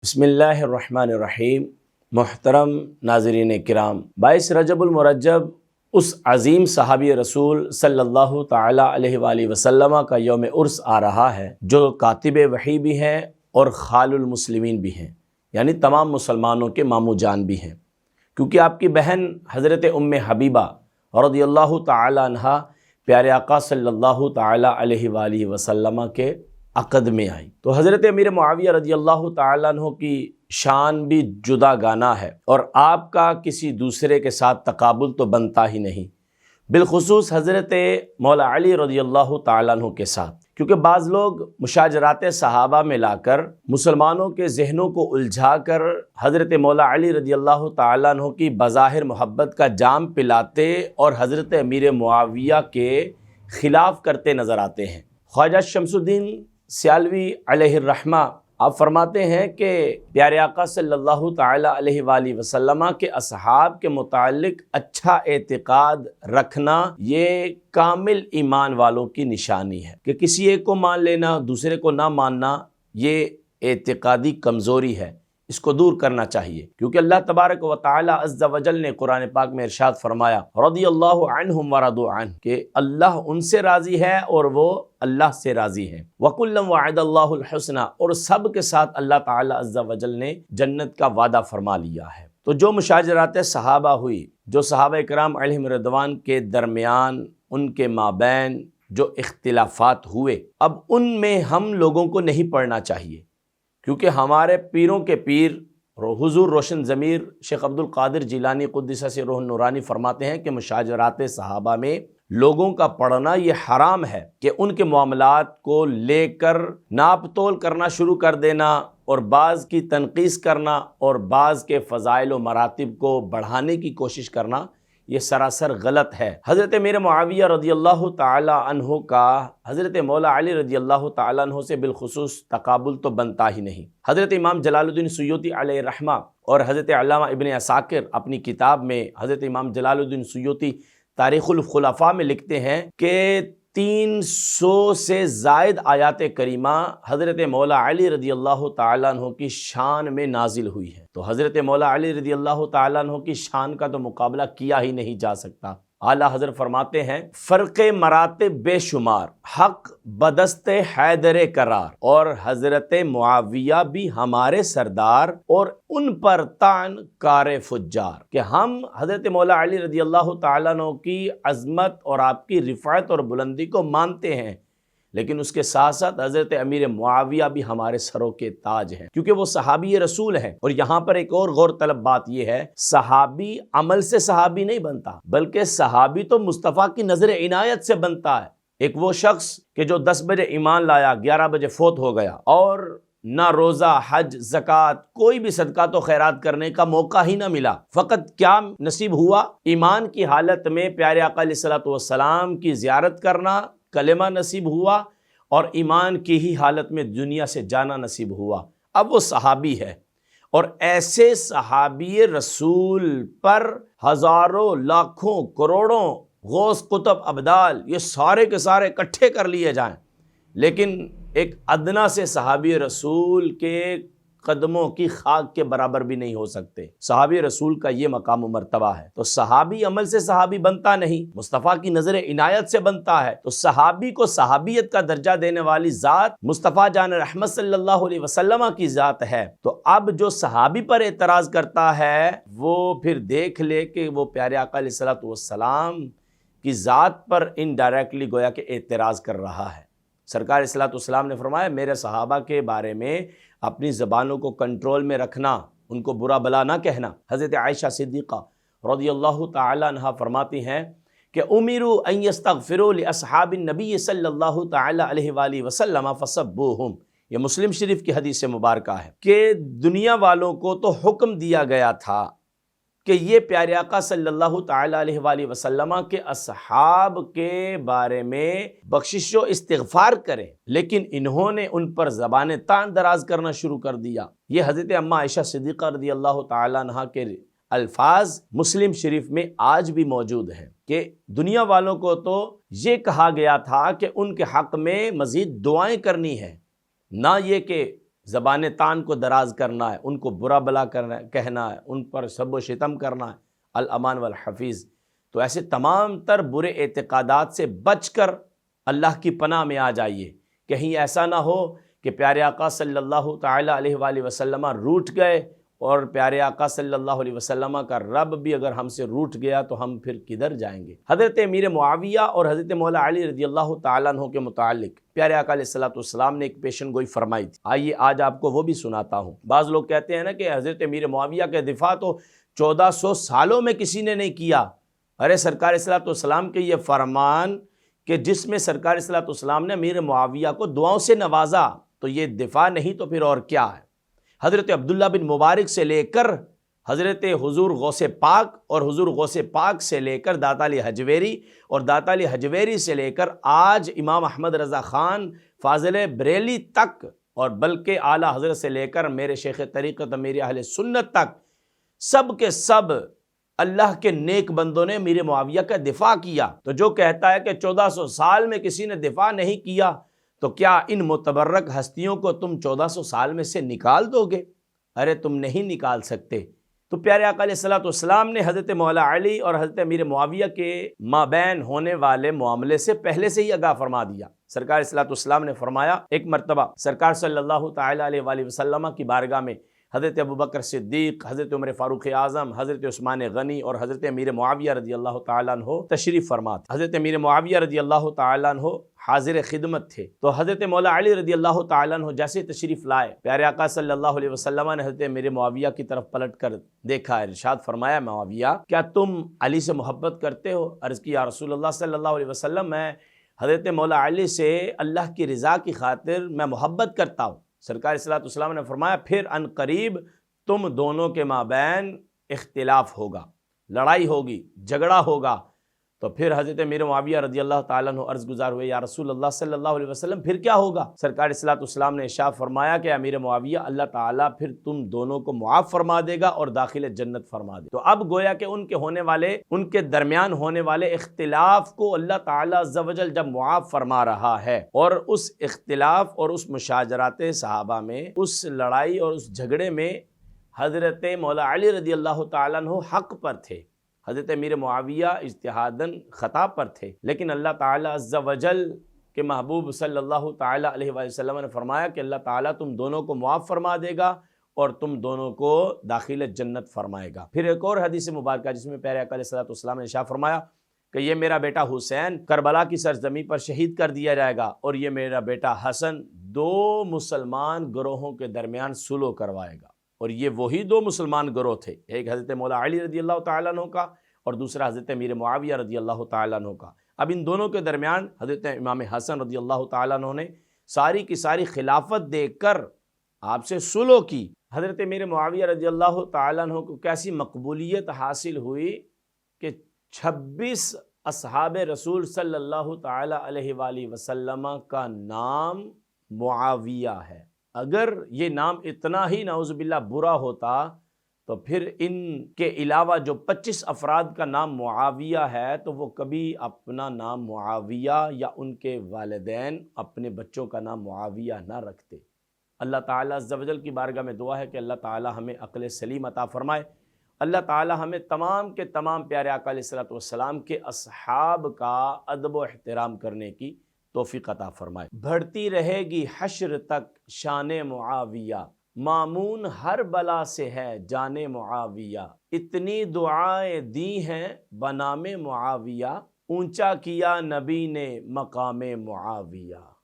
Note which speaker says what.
Speaker 1: بسم اللہ الرحمن الرحیم۔ محترم ناظرین کرام، 22 رجب المرجب اس عظیم صحابی رسول صلی اللہ تعالیٰ علیہ وآلہ وسلم کا یوم عرس آ رہا ہے، جو کاتب وحی بھی ہیں اور خال المسلمین بھی ہیں، یعنی تمام مسلمانوں کے ماموں جان بھی ہیں، کیونکہ آپ کی بہن حضرت ام حبیبہ رضی اللہ تعالیٰ عنہ پیارے آقا صلی اللہ تعالیٰ علیہ وآلہ وسلم کے عقد میں آئی، تو حضرت امیر معاویہ رضی اللہ تعالیٰ عنہ کی شان بھی جدا گانا ہے، اور آپ کا کسی دوسرے کے ساتھ تقابل تو بنتا ہی نہیں، بالخصوص حضرت مولا علی رضی اللہ تعالیٰ عنہ کے ساتھ، کیونکہ بعض لوگ مشاجرات صحابہ میں لا کر مسلمانوں کے ذہنوں کو الجھا کر حضرت مولا علی رضی اللہ تعالیٰ عنہ کی بظاہر محبت کا جام پلاتے اور حضرت امیر معاویہ کے خلاف کرتے نظر آتے ہیں۔ خواجہ شمس الدین سیالوی علیہ الرحمہ آپ فرماتے ہیں کہ پیارے آقا صلی اللہ تعالیٰ علیہ وآلہ وسلم کے اصحاب کے متعلق اچھا اعتقاد رکھنا یہ کامل ایمان والوں کی نشانی ہے، کہ کسی ایک کو مان لینا دوسرے کو نہ ماننا یہ اعتقادی کمزوری ہے، اس کو دور کرنا چاہیے، کیونکہ اللہ تبارک و تعالی عز و جل نے قرآن پاک میں ارشاد فرمایا رضی اللہ عنہم ورضوا عنہ، کہ اللہ ان سے راضی ہے اور وہ اللہ سے راضی ہے، وَكُلًّا وَعَدَ اللَّهُ الْحُسْنَى، اور سب کے ساتھ اللہ تعالی عز و جل نے جنت کا وعدہ فرما لیا ہے۔ تو جو مشاجرات صحابہ ہوئی، جو صحابہ کرام علیہم رضوان کے درمیان ان کے مابین جو اختلافات ہوئے، اب ان میں ہم لوگوں کو نہیں پڑھنا چاہیے، کیونکہ ہمارے پیروں کے پیر حضور روشن ضمیر شیخ عبد القادر جیلانی قدس سرہ روح نورانی فرماتے ہیں کہ مشاجرات صحابہ میں لوگوں کا پڑھنا یہ حرام ہے، کہ ان کے معاملات کو لے کر ناپ تول کرنا شروع کر دینا اور بعض کی تنقیص کرنا اور بعض کے فضائل و مراتب کو بڑھانے کی کوشش کرنا یہ سراسر غلط ہے۔ حضرت امیر معاویہ رضی اللہ تعالی عنہ کا حضرت مولا علی رضی اللہ تعالی عنہ سے بالخصوص تقابل تو بنتا ہی نہیں۔ حضرت امام جلال الدین سیوطی علیہ الرحمہ اور حضرت علامہ ابن عساکر اپنی کتاب میں حضرت امام جلال الدین سیوطی تاریخ الخلفاء میں لکھتے ہیں کہ 300 سے زائد آیات کریمہ حضرت مولا علی رضی اللہ تعالیٰ عنہ کی شان میں نازل ہوئی ہے، تو حضرت مولا علی رضی اللہ تعالیٰ عنہ کی شان کا تو مقابلہ کیا ہی نہیں جا سکتا۔ اعلیٰ حضرت فرماتے ہیں فرق مراتب بے شمار، حق بدست حیدر قرار، اور حضرت معاویہ بھی ہمارے سردار اور ان پر طعن کار فجار، کہ ہم حضرت مولا علی رضی اللہ تعالیٰ عنہ کی عظمت اور آپ کی رفعت اور بلندی کو مانتے ہیں، لیکن اس کے ساتھ ساتھ حضرت امیر معاویہ بھی ہمارے سروں کے تاج ہیں، کیونکہ وہ صحابی رسول ہیں۔ اور یہاں پر ایک اور غور طلب بات یہ ہے، صحابی عمل سے صحابی نہیں بنتا، بلکہ صحابی تو مصطفیٰ کی نظر عنایت سے بنتا ہے۔ ایک وہ شخص کہ جو 10 بجے ایمان لایا 11 بجے فوت ہو گیا، اور نہ روزہ، حج، زکوٰۃ، کوئی بھی صدقات و خیرات کرنے کا موقع ہی نہ ملا، فقط کیا نصیب ہوا؟ ایمان کی حالت میں پیارے آقا علیہ الصلوۃ والسلام کی زیارت کرنا، کلمہ نصیب ہوا، اور ایمان کی ہی حالت میں دنیا سے جانا نصیب ہوا، اب وہ صحابی ہے۔ اور ایسے صحابی رسول پر ہزاروں، لاکھوں، کروڑوں غوث قطب ابدال یہ سارے کے سارے اکٹھے کر لیے جائیں، لیکن ایک ادنا سے صحابی رسول کے قدموں کی خاک کے برابر بھی نہیں ہو سکتے۔ صحابی رسول کا یہ مقام و مرتبہ ہے، تو صحابی عمل سے صحابی بنتا نہیں، مصطفیٰ کی نظر عنایت سے بنتا ہے۔ تو صحابی کو صحابیت کا درجہ دینے والی ذات مصطفیٰ جان رحمت صلی اللہ علیہ وسلم کی ذات ہے، تو اب جو صحابی پر اعتراض کرتا ہے وہ پھر دیکھ لے کہ وہ پیارے آقا علیہ الصلوۃ والسلام کی ذات پر انڈائریکٹلی گویا کہ اعتراض کر رہا ہے۔ سرکار علیہ الصلوۃ والسلام نے فرمایا میرے صحابہ کے بارے میں اپنی زبانوں کو کنٹرول میں رکھنا، ان کو برا بلا نہ کہنا۔ حضرت عائشہ صدیقہ رضی اللہ تعالی عنہا فرماتی ہیں کہ امروا ان یستغفروا لاصحاب النبی صلی اللہ تعالی علیہ وآلہ وسلم فسبوہم، یہ مسلم شریف کی حدیث مبارکہ ہے، کہ دنیا والوں کو تو حکم دیا گیا تھا کہ یہ پیارے آقا صلی اللہ تعالی علیہ وآلہ وسلم کے اصحاب کے بارے میں بخشش و استغفار کریں، لیکن انہوں نے ان پر زبان طعن دراز کرنا شروع کر دیا۔ یہ حضرت اماں عائشہ صدیقہ رضی اللہ تعالی عنہا کے الفاظ مسلم شریف میں آج بھی موجود ہیں، کہ دنیا والوں کو تو یہ کہا گیا تھا کہ ان کے حق میں مزید دعائیں کرنی ہیں، نہ یہ کہ زبان تان کو دراز کرنا ہے، ان کو برا بلا کہنا ہے، ان پر سب و شتم کرنا ہے، الامان والحفیظ۔ تو ایسے تمام تر برے اعتقادات سے بچ کر اللہ کی پناہ میں آ جائیے۔ کہیں ایسا نہ ہو کہ پیارے آقا صلی اللہ تعالیٰ علیہ وآلہ وسلم روٹھ گئے، اور پیارے آقا صلی اللہ علیہ وسلم کا رب بھی اگر ہم سے روٹھ گیا تو ہم پھر کدھر جائیں گے۔ حضرت امیر معاویہ اور حضرت مولا علی رضی اللہ تعالیٰ عنہ کے متعلق پیارے آقا علیہ السلام نے ایک پیشن گوئی فرمائی تھی، آئیے آج آپ کو وہ بھی سناتا ہوں۔ بعض لوگ کہتے ہیں نا کہ حضرت امیر معاویہ کے دفاع تو 1400 سالوں میں کسی نے نہیں کیا۔ ارے سرکار صلی اللہ کے یہ فرمان کہ جس میں سرکار صلی اللہ نے امیر معاویہ کو دعاؤں سے نوازا، تو یہ دفاع نہیں تو پھر اور کیا ہے؟ حضرت عبداللہ بن مبارک سے لے کر حضرت حضور غوث پاک، اور حضور غوث پاک سے لے کر داتا علی حجویری، اور داتا علی حجویری سے لے کر آج امام احمد رضا خان فاضل بریلی تک، اور بلکہ اعلیٰ حضرت سے لے کر میرے شیخ طریقت میرے اہل سنت تک، سب کے سب اللہ کے نیک بندوں نے امیر معاویہ کا دفاع کیا۔ تو جو کہتا ہے کہ 1400 سال میں کسی نے دفاع نہیں کیا، تو کیا ان متبرک ہستیوں کو تم 1400 سال میں سے نکال دو گے؟ ارے تم نہیں نکال سکتے۔ تو پیارے آقا علیہ السلام نے حضرت مولا علی اور حضرت امیر معاویہ کے مابین ہونے والے معاملے سے پہلے سے ہی آگاہ فرما دیا۔ سرکار صلی اللہ علیہ وسلم نے فرمایا، ایک مرتبہ سرکار صلی اللہ تعالیٰ علیہ وآلہ وسلم کی بارگاہ میں حضرت ابوبکر صدیق، حضرت عمر فاروق اعظم، حضرت عثمان غنی اور حضرت امیر معاویہ رضی اللہ تعالیٰ عنہ تشریف فرما تھے۔ حضرت امیر معاویہ رضی اللہ تعالیٰ عنہ حاضر خدمت تھے، تو حضرت مولا علی رضی اللہ تعالیٰ عنہ جیسے تشریف لائے، پیارے آقا صلی اللہ علیہ وسلم نے حضرت امیر معاویہ کی طرف پلٹ کر دیکھا، ارشاد فرمایا، معاویہ کیا تم علی سے محبت کرتے ہو؟ عرض کی، یا رسول اللہ صلی اللہ علیہ وسلم، میں حضرت مولا علی سے اللہ کی رضا کی خاطر میں محبت کرتا ہوں۔ سرکار صلی اللہ علیہ وسلم نے فرمایا، پھر ان قریب تم دونوں کے مابین اختلاف ہوگا، لڑائی ہوگی، جھگڑا ہوگا۔ تو پھر حضرت امیر معاویہ رضی اللہ تعالیٰ عنہ عرض گزار ہوئے، یا رسول اللہ صلی اللہ علیہ وسلم پھر کیا ہوگا؟ سرکار صلی اللہ علیہ وسلم نے ارشاد فرمایا کہ امیر معاویہ، اللہ تعالیٰ پھر تم دونوں کو معاف فرما دے گا اور داخل جنت فرما دے گا۔ تو اب گویا کہ ان کے درمیان ہونے والے اختلاف کو اللہ تعالیٰ عز و جل جب معاف فرما رہا ہے، اور اس اختلاف اور اس مشاجرات صحابہ میں، اس لڑائی اور اس جھگڑے میں حضرت مولا علی رضی اللہ تعالیٰ عنہ حق پر تھے، حضرت امیر معاویہ اجتہاداً خطا پر تھے، لیکن اللہ تعالیٰ عز و جل کے محبوب صلی اللہ تعالیٰ علیہ وآلہ وسلم نے فرمایا کہ اللہ تعالیٰ تم دونوں کو معاف فرما دے گا اور تم دونوں کو داخل جنت فرمائے گا۔ پھر ایک اور حدیث مبارکہ جس میں پیارے آقا علیہ السلام نے ارشاد فرمایا کہ یہ میرا بیٹا حسین کربلا کی سرزمین پر شہید کر دیا جائے گا، اور یہ میرا بیٹا حسن دو مسلمان گروہوں کے درمیان صلح کروائے گا۔ اور یہ وہی دو مسلمان گروہ تھے، ایک حضرت مولا علی رضی اللہ تعالیٰ عنہ کا اور دوسرا حضرت امیر معاویہ رضی اللہ تعالیٰ عنہ کا۔ اب ان دونوں کے درمیان حضرت امام حسن رضی اللہ تعالیٰ عنہ نے ساری کی ساری خلافت دے کر آپ سے صلح کی۔ حضرت امیر معاویہ رضی اللہ تعالیٰ عنہ کو کیسی مقبولیت حاصل ہوئی کہ 26 اصحاب رسول صلی اللہ تعالیٰ علیہ وآلہ وسلم کا نام معاویہ ہے۔ اگر یہ نام اتنا ہی نعوذ باللہ برا ہوتا تو پھر ان کے علاوہ جو 25 افراد کا نام معاویہ ہے تو وہ کبھی اپنا نام معاویہ یا ان کے والدین اپنے بچوں کا نام معاویہ نہ رکھتے۔ اللہ تعالیٰ عز و جل کی بارگاہ میں دعا ہے کہ اللہ تعالیٰ ہمیں عقل سلیم عطا فرمائے، اللہ تعالیٰ ہمیں تمام کے تمام پیارے آقا علیہ السلام کے اصحاب کا ادب و احترام کرنے کی توفیق عطا فرمائے۔ بڑھتی رہے گی حشر تک شان معاویہ، مامون ہر بلا سے ہے جان معاویہ، اتنی دعائیں دی ہیں بنام معاویہ، اونچا کیا نبی نے مقام معاویہ۔